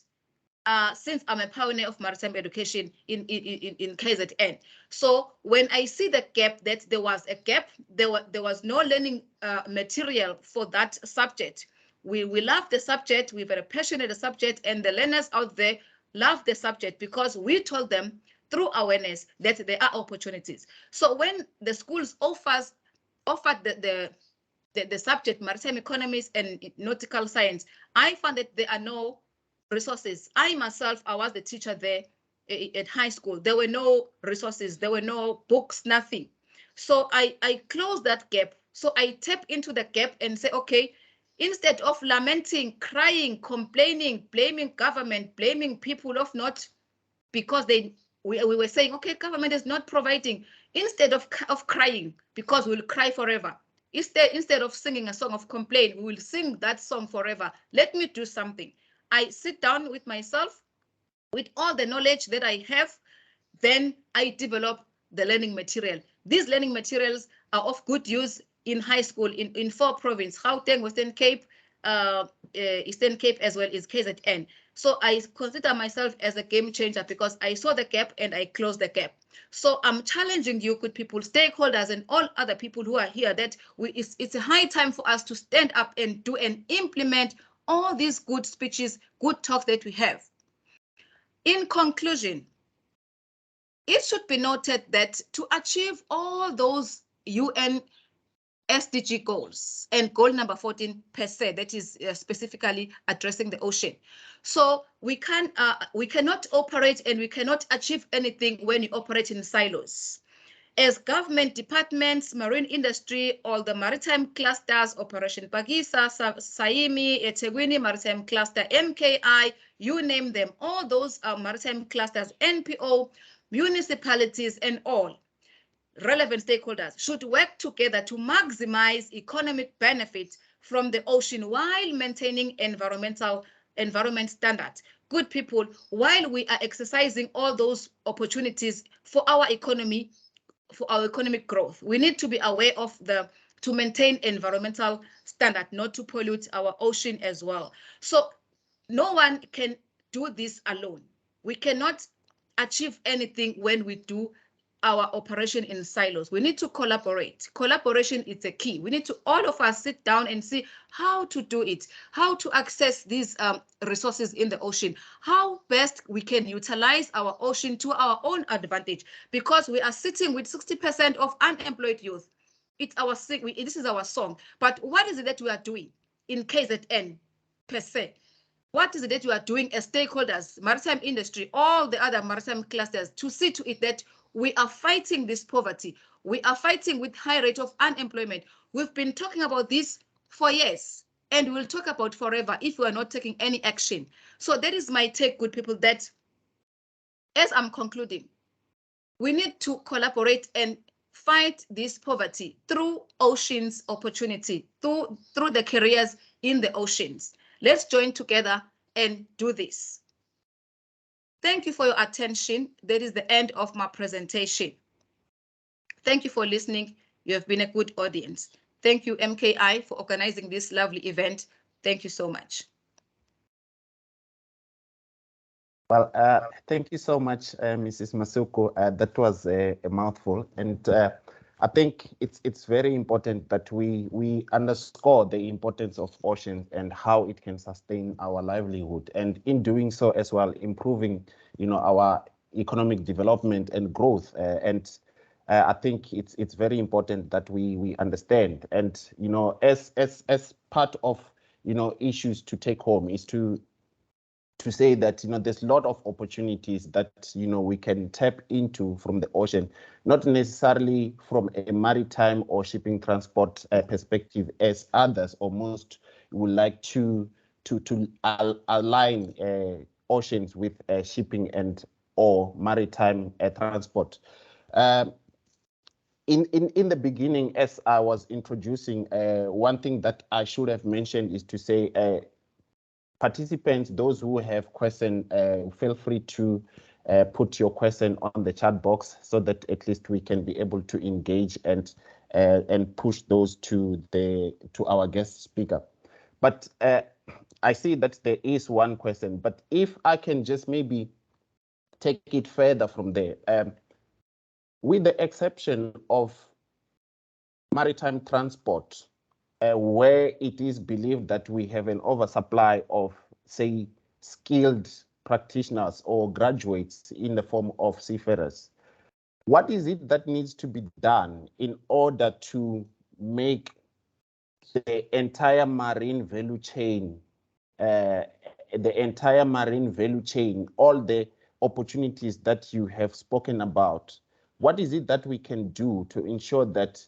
Since I'm a pioneer of maritime education in KZN. So when I see the gap, that there was a gap, there was no learning material for that subject. We love the subject, we're very passionate about the subject, and the learners out there love the subject, because we told them through awareness that there are opportunities. So when the schools offered the subject maritime economics and nautical science, I found that there are no resources. I myself, I was the teacher there at high school. There were no resources, there were no books, nothing. So I closed that gap. So I tap into the gap and say, okay, instead of lamenting, crying, complaining, blaming government, blaming people of not, because we were saying, okay, government is not providing. Instead of crying, because we'll cry forever. Instead of singing a song of complaint, we will sing that song forever. Let me do something. I sit down with myself, with all the knowledge that I have, then I develop the learning material. These learning materials are of good use in high school in 4 provinces: Gauteng, Western Cape, Eastern Cape, as well as KZN. So I consider myself as a game changer, because I saw the gap and I closed the gap. So I'm challenging you, good people, stakeholders, and all other people who are here, that it's a high time for us to stand up and do and implement all these good speeches, good talks that we have. In conclusion, it should be noted that to achieve all those UN SDG goals, and goal number 14 per se, that is specifically addressing the ocean. So we cannot operate and we cannot achieve anything when you operate in silos. As government departments, marine industry, all the maritime clusters, Operation Pagisa, Saimi, eThekwini Maritime Cluster, MKI, you name them, all those maritime clusters, NPO, municipalities, and all relevant stakeholders should work together to maximize economic benefit from the ocean while maintaining environment standards. Good people, while we are exercising all those opportunities for our economy, for our economic growth, we need to be aware of to maintain environmental standard, not to pollute our ocean as well. So no one can do this alone. We cannot achieve anything when we do our operation in silos. We need to collaborate. Collaboration is the key. We need to all of us sit down and see how to do it, how to access these resources in the ocean, how best we can utilize our ocean to our own advantage, because we are sitting with 60% of unemployed youth. This is our song. But what is it that we are doing in KZN per se? What is it that you are doing as stakeholders, maritime industry, all the other maritime clusters, to see to it that we are fighting this poverty? We are fighting with high rate of unemployment. We've been talking about this for years, and we'll talk about forever if we are not taking any action. So that is my take, good people, that as I'm concluding, we need to collaborate and fight this poverty through oceans opportunity, through the careers in the oceans. Let's join together and do this. Thank you for your attention. That is the end of my presentation. Thank you for listening. You have been a good audience. Thank you, MKI, for organizing this lovely event. Thank you so much. Well, thank you so much, Mrs. Masuku. That was a mouthful, and I think it's very important that we underscore the importance of oceans and how it can sustain our livelihood, and in doing so as well, improving, our economic development and growth. I think it's very important that we understand, and as part of issues to take home is to say that there's a lot of opportunities that we can tap into from the ocean, not necessarily from a maritime or shipping transport perspective, as others or most would like to align oceans with shipping and or maritime transport. In the beginning, as I was introducing, one thing that I should have mentioned is to say, participants, those who have questions, feel free to put your question on the chat box so that at least we can be able to engage and push those to our guest speaker. But I see that there is one question, but if I can just maybe take it further from there, with the exception of maritime transport, where it is believed that we have an oversupply of, say, skilled practitioners or graduates in the form of seafarers, what is it that needs to be done in order to make the entire marine value chain, all the opportunities that you have spoken about? What is it that we can do to ensure that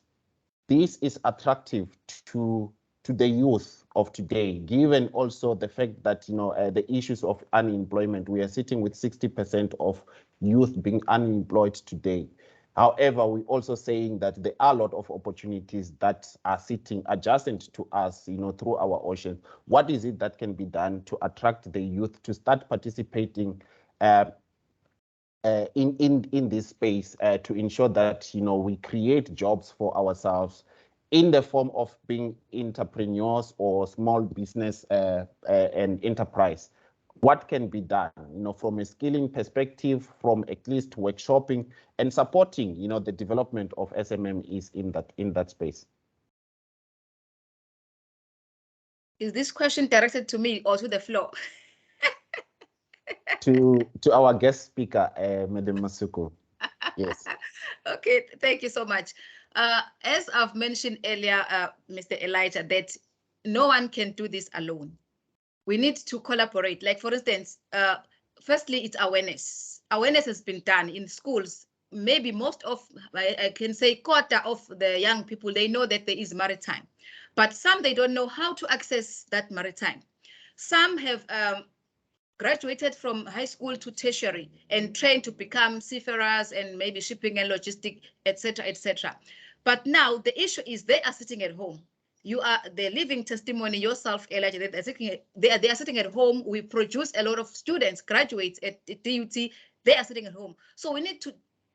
this is attractive to the youth of today, given also the fact that the issues of unemployment, we are sitting with 60% of youth being unemployed today. However, we're also saying that there are a lot of opportunities that are sitting adjacent to us, through our ocean. What is it that can be done to attract the youth to start participating in this space, to ensure that we create jobs for ourselves in the form of being entrepreneurs or small business and enterprise? What can be done, from a skilling perspective, from at least workshopping and supporting, the development of SMMEs in that space? Is this question directed to me or to the floor? to our guest speaker, Madam Masuku. Yes. Okay, thank you so much. As I've mentioned earlier, Mr. Elijah, that no one can do this alone. We need to collaborate. Like, for instance, firstly, it's awareness. Awareness has been done in schools. Maybe most of, I can say, quarter of the young people, they know that there is maritime. But some, they don't know how to access that maritime. Some have graduated from high school to tertiary and trained to become seafarers and maybe shipping and logistic, etc., etc. But now the issue is they are sitting at home. You are the living testimony yourself, Elijah. They are sitting at home. We produce a lot of students, graduates at DUT. They are sitting at home. So we need to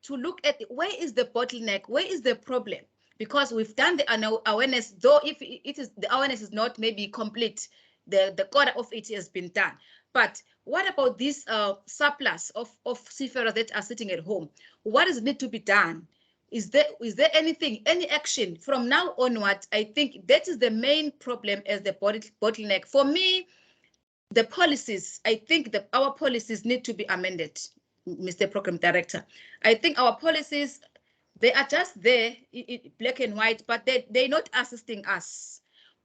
look at where is the bottleneck, where is the problem? Because we've done the awareness, though if it is the awareness is not maybe complete, the quarter of it has been done. But what about this surplus of seafarers that are sitting at home? What does need to be done? Is there anything, any action from now onwards? I think that is the main problem as the bottleneck. For me, the policies, I think that our policies need to be amended, Mr. Program Director. I think our policies, they are just there, black and white, but they're not assisting us.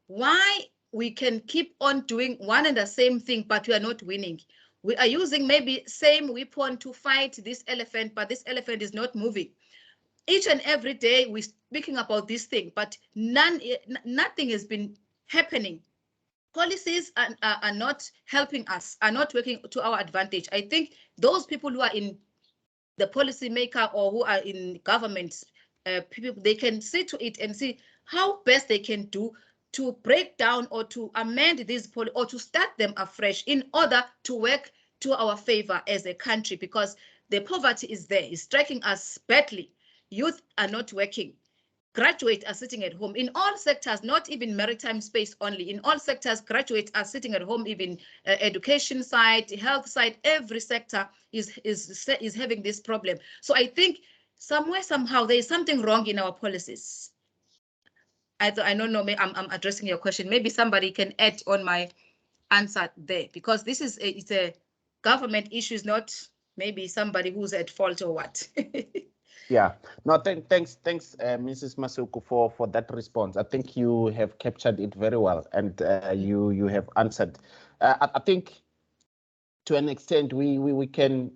Why we can keep on doing one and the same thing, but we are not winning? We are using maybe same weapon to fight this elephant, but this elephant is not moving. Each and every day we're speaking about this thing, but nothing has been happening. Policies are not helping us, are not working to our advantage. I think those people who are in the policy maker or who are in government, people, they can see to it and see how best they can do to break down or to amend these policies or to start them afresh in order to work to our favor as a country, because the poverty is there, it's striking us badly. Youth are not working. Graduates are sitting at home in all sectors, not even maritime space only. In all sectors, graduates are sitting at home, even education side, health side, every sector is having this problem. So I think somewhere, somehow, there is something wrong in our policies. I don't know, I'm addressing your question. Maybe somebody can add on my answer there, because this is it's a government issue, not maybe somebody who's at fault or what. Yeah, no, thanks, Mrs. Masuku, for that response. I think you have captured it very well, and you have answered. I think to an extent we can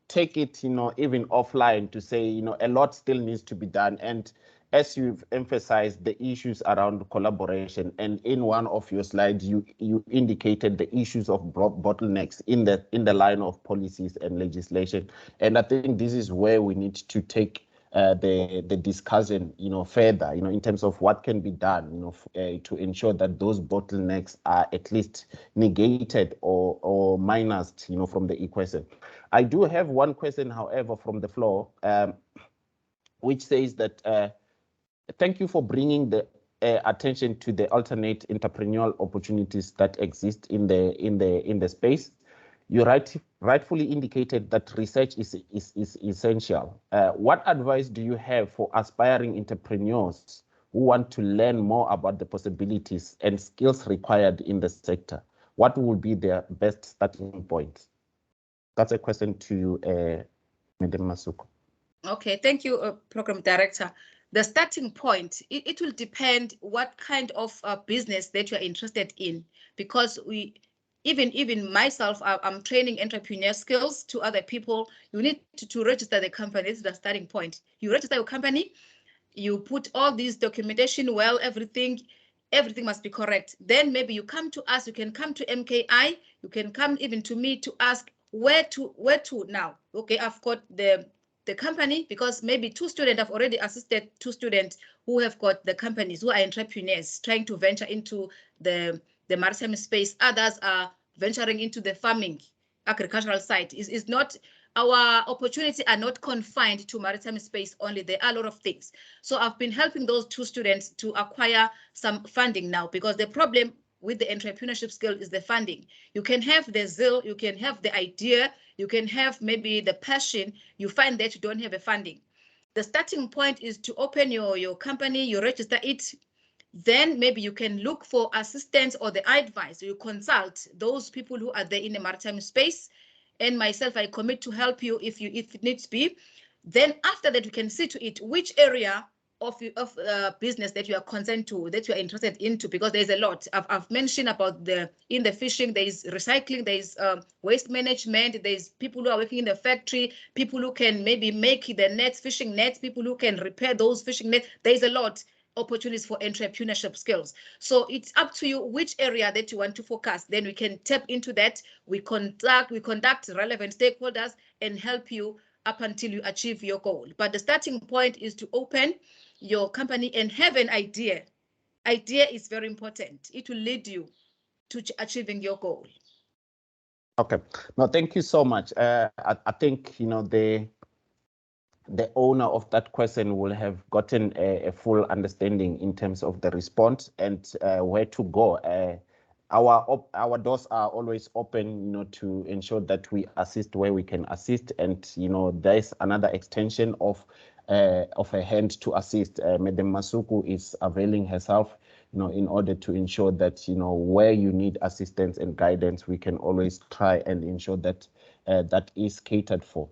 take it, even offline to say, a lot still needs to be done. And as you've emphasized the issues around collaboration, and in one of your slides, you indicated the issues of bottlenecks in the line of policies and legislation. And I think this is where we need to take the discussion, further, in terms of what can be done, to ensure that those bottlenecks are at least negated or minused, from the equation. I do have one question, however, from the floor, which says that thank you for bringing the attention to the alternate entrepreneurial opportunities that exist in the space. You rightfully indicated that research is essential. What advice do you have for aspiring entrepreneurs who want to learn more about the possibilities and skills required in the sector? What would be their best starting points? That's a question to you, Madam Masuku. Okay, thank you, Program Director. The starting point, it will depend what kind of business that you're interested in, because even myself, I'm training entrepreneur skills to other people. You need to register the company. This is the starting point. You register your company, you put all this documentation well, everything must be correct. Then maybe you come to us, you can come to MKI, you can come even to me to ask where to now. Okay, I've got the company, because maybe two students have already assisted two students who have got the companies, who are entrepreneurs trying to venture into the maritime space. Others are venturing into the farming, agricultural side. Is not, our opportunity are not confined to maritime space only. There are a lot of things. So I've been helping those two students to acquire some funding now, because the problem with the entrepreneurship skill is the funding. You can have the zeal, you can have the idea, you can have maybe the passion, you find that you don't have a funding. The starting point is to open your company, you register it, then maybe you can look for assistance or the advice, you consult those people who are there in the maritime space, and myself, I commit to help you if it needs to be. Then after that, you can see to it which area business that you are concerned to, that you are interested into, because there's a lot. I've mentioned about in the fishing, there is recycling, there is waste management, there's people who are working in the factory, people who can maybe make the nets, fishing nets, people who can repair those fishing nets. There's a lot opportunities for entrepreneurship skills. So it's up to you which area that you want to focus. Then we can tap into that. We conduct relevant stakeholders and help you up until you achieve your goal. But the starting point is to open your company and have an idea. Idea is very important. It will lead you to achieving your goal. Okay. No, thank you so much. I think, the owner of that question will have gotten a full understanding in terms of the response and where to go. Our doors are always open, to ensure that we assist where we can assist, and there's another extension of a hand to assist. Madam Masuku is availing herself, in order to ensure that where you need assistance and guidance, we can always try and ensure that that is catered for.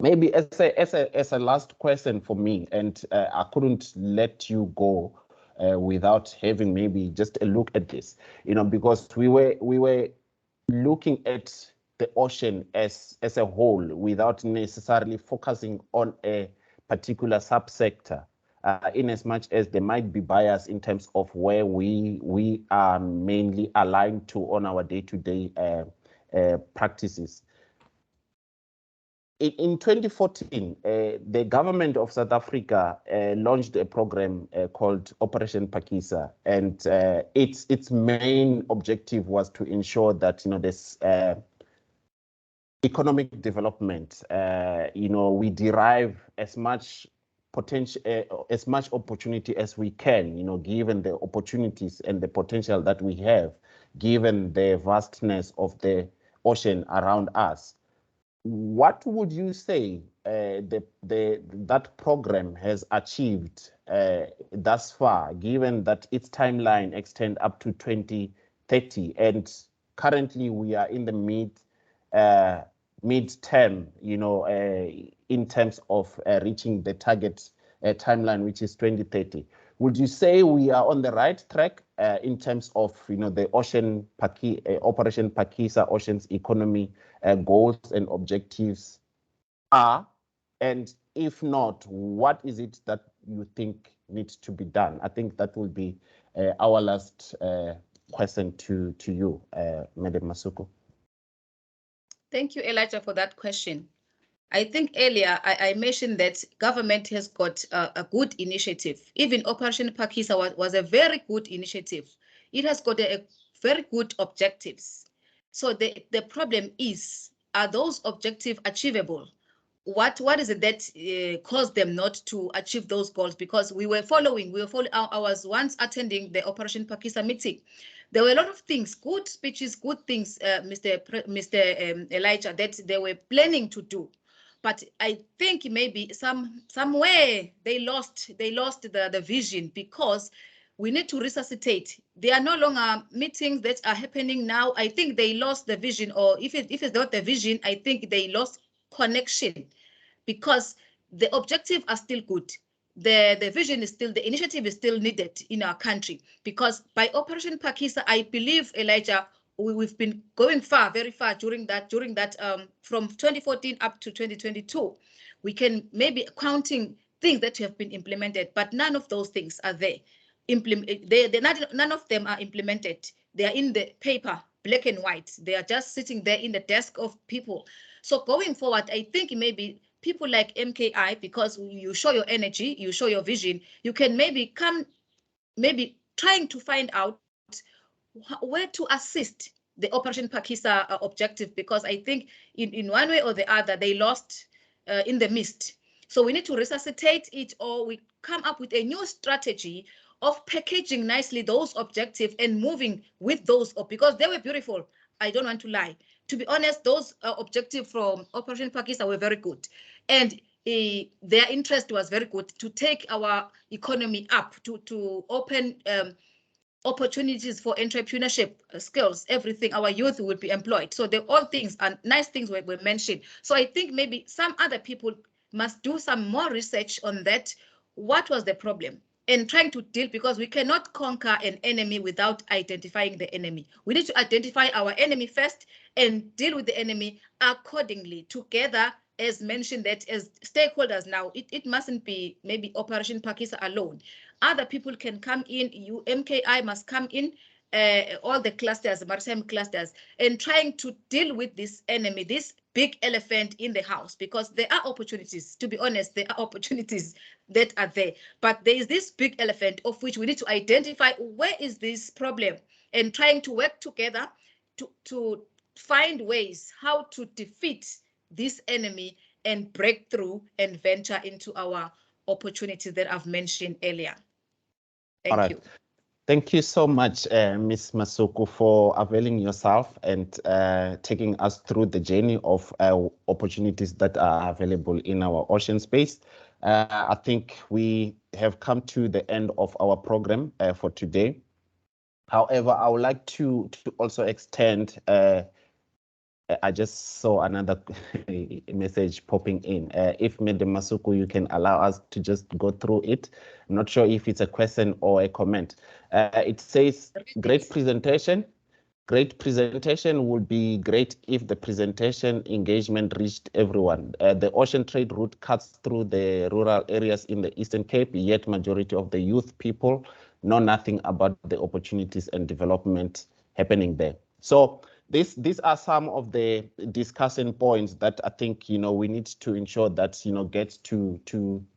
Maybe as a last question for me, and I couldn't let you go without having maybe just a look at this, because we were looking at the ocean as a whole without necessarily focusing on a particular subsector, in as much as there might be bias in terms of where we are mainly aligned to on our day-to-day practices. In 2014, the government of South Africa launched a program called Operation Phakisa, and its main objective was to ensure that this economic development, we derive as much potential, as much opportunity as we can, given the opportunities and the potential that we have, given the vastness of the ocean around us. What would you say that program has achieved thus far, given that its timeline extends up to 2030, and currently we are in the mid-term, in terms of reaching the target timeline, which is 2030? Would you say we are on the right track in terms of the Operation Phakisa Ocean's economy goals and objectives are? And if not, what is it that you think needs to be done? I think that will be our last question to you, Madam Masuku. Thank you, Elijah, for that question. I think earlier I mentioned that government has got a good initiative. Even Operation Phakisa was a very good initiative. It has got a very good objectives. So the problem is, are those objectives achievable? What is it that caused them not to achieve those goals? Because we were following. I was once attending the Operation Phakisa meeting. There were a lot of things, good speeches, good things, Mr. Elijah, that they were planning to do. But I think maybe somewhere they lost the vision, because we need to resuscitate. There are no longer meetings that are happening now. I think they lost the vision, or if it's not the vision, I think they lost connection, because the objectives are still good. The vision is still, the initiative is still needed in our country, because by Operation Phakisa, I believe, Elijah, we've been going far, very far during that from 2014 up to 2022. We can maybe counting things that have been implemented, but none of those things are there. None of them are implemented. They are in the paper, black and white. They are just sitting there in the desk of people. So going forward, I think maybe people like MKI, because you show your energy, you show your vision, you can maybe trying to find out where to assist the Operation Phakisa objective, because I think in one way or the other, they lost in the mist. So we need to resuscitate it, or we come up with a new strategy of packaging nicely those objectives and moving with those, because they were beautiful. I don't want to lie. To be honest, those objectives from Operation Phakisa were very good. And their interest was very good to take our economy up, to open opportunities for entrepreneurship skills, everything. Our youth would be employed. So all things and nice things were mentioned. So I think maybe some other people must do some more research on that. what was the problem and trying to deal, because we cannot conquer an enemy without identifying the enemy. We need to identify our enemy first and deal with the enemy accordingly together, as mentioned, that as stakeholders now, it mustn't be maybe Operation Pakisa alone. Other people can come in, MKI must come in, all the clusters, maritime clusters, and trying to deal with this enemy, this big elephant in the house, because there are opportunities, to be honest, there are opportunities that are there, but there is this big elephant of which we need to identify where is this problem and trying to work together to find ways how to defeat this enemy and break through and venture into our opportunities that I've mentioned earlier. Thank you. Thank you so much, Ms. Masuku, for availing yourself and taking us through the journey of opportunities that are available in our ocean space. I think we have come to the end of our program for today. However, I would like to also extend, I just saw another message popping in. If Madam Masuku, you can allow us to just go through it. I'm not sure if it's a question or a comment. It says, great presentation. Great presentation would be great if the presentation engagement reached everyone. The ocean trade route cuts through the rural areas in the Eastern Cape, yet majority of the youth people know nothing about the opportunities and development happening there. So these are some of the discussion points that I think, we need to ensure that, get to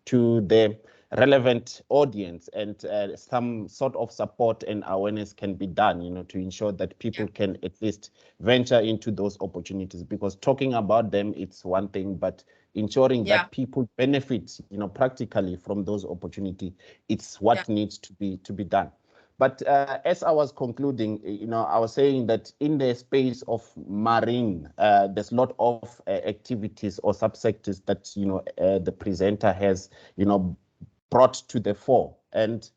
the relevant audience, and some sort of support and awareness can be done, to ensure that people can at least venture into those opportunities, because talking about them, it's one thing, but ensuring that people benefit, practically from those opportunities, it's what needs to be done. But as I was concluding, I was saying that in the space of marine, there's a lot of activities or subsectors that, the presenter has, brought to the fore. And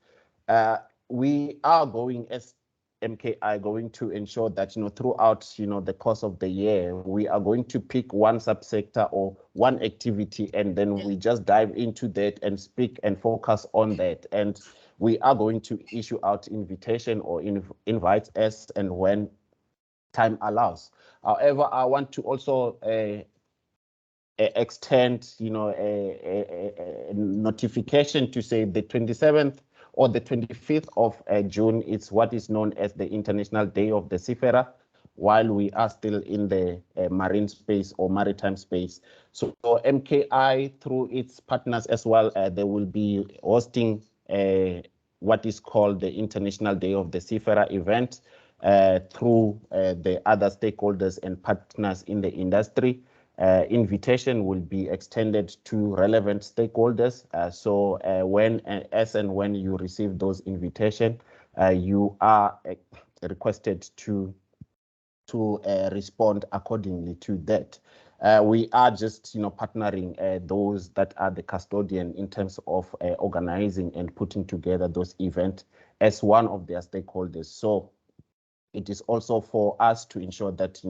we are going, as MKI, going to ensure that, throughout, the course of the year, we are going to pick one subsector or one activity, and then we just dive into that and speak and focus on that. And we are going to issue out invitation or invites as and when time allows. However, I want to also extend, a notification to say the 27th or the 25th of June is what is known as the International Day of the Seafarer, while we are still in the marine space or maritime space. So MKI, through its partners as well, they will be hosting what is called the International Day of the Seafarer event through the other stakeholders and partners in the industry. Invitation will be extended to relevant stakeholders. So as and when you receive those invitations, you are requested to respond accordingly to that. We are just, partnering those that are the custodian in terms of organizing and putting together those events as one of their stakeholders. So it is also for us to ensure that,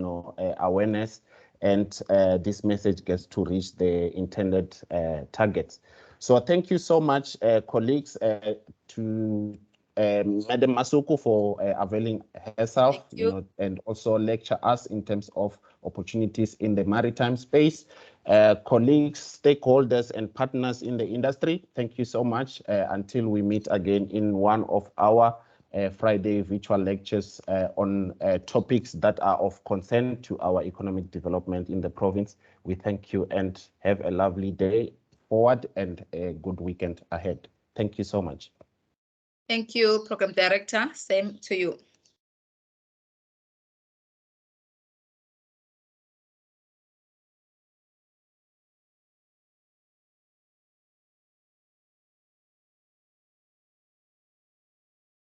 awareness and this message gets to reach the intended targets. So thank you so much, colleagues, to Madam Masuku for availing herself, and also lecture us in terms of opportunities in the maritime space. Colleagues, stakeholders, and partners in the industry, thank you so much. Until we meet again in one of our Friday virtual lectures on topics that are of concern to our economic development in the province. We thank you and have a lovely day forward and a good weekend ahead. Thank you so much. Thank you, Program Director. Same to you.